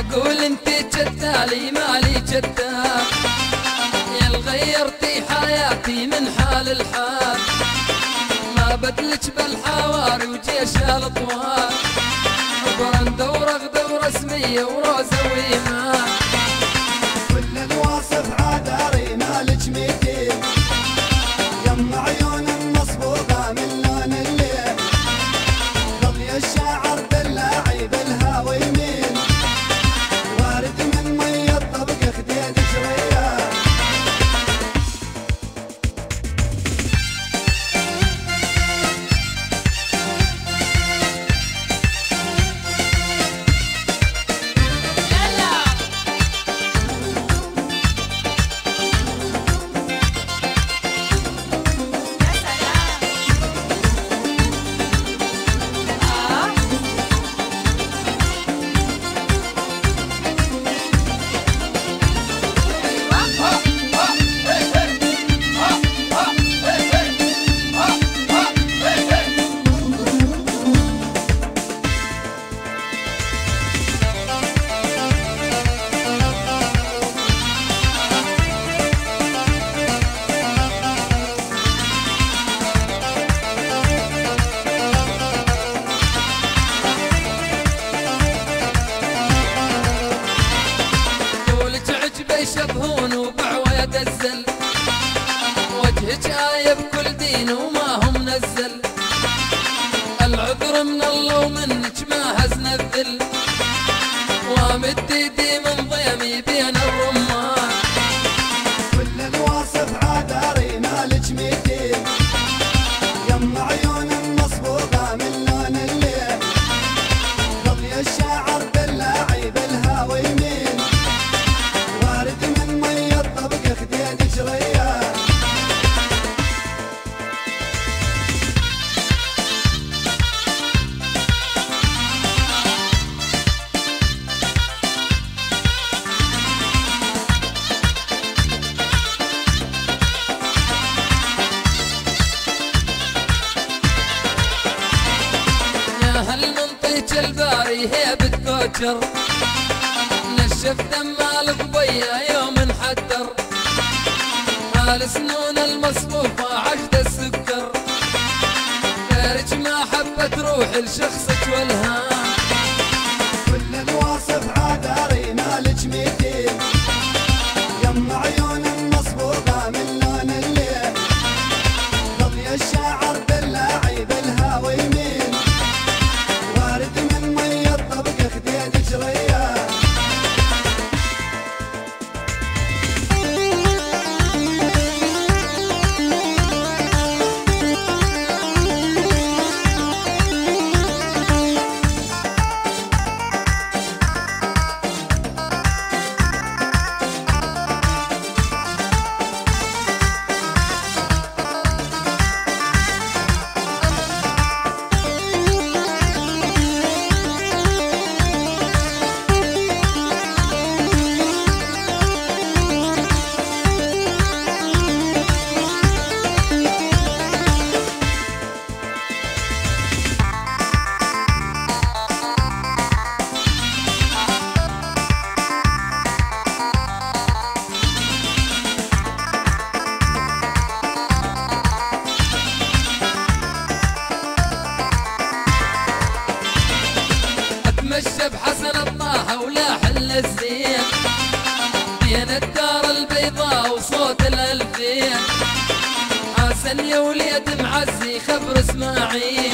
معقول انتي جدالي مالي جدا، يا غيرتي حياتي من حال الحال، ما بدلك بالحواري وجيش الاطوار، برندة ورغدة ورسمية وروزة وإيمان، كل الواصف عذاري مالك ميتين، يم عيون مصبوغة من لون الليل، رضي الشاعر باللاعب الهاوي يمين، وارد من مية الطبق خديد جريان. يشبهون وبعويد الزل، وجهك آية بكل دين وما هو منزل، العذر من الله ومنك ما هزنا الذل، وامد ايدي من ضيمي بين الرمان، كل الواصف عذاري مالك ميتين، يم عيون مصبوغة من لون الليل، رضي الشاعر باللاعب الهاوي يمين، وارد من مية الطبق خديد جريان. يا هل منطيج الباري هيبة كوجر، نشف دم القبية يوم انحدر، هالسنون المصفوفة عجد السكر، غيرك ما حبت روحي لشخصك والهام، كل الواصف عذاري مالك ميتين، يم عيون مصبوغة من لون الليل، رضي الشاعر باللاعب الهاوي يمين، وارد من مية الطبق خديد جريان. اتمشى بحسن الطاحة ولا حل الزين، بين الدار البيضاء وصوت الألفين، حسن يا وليد معزي خبر اسماعيل،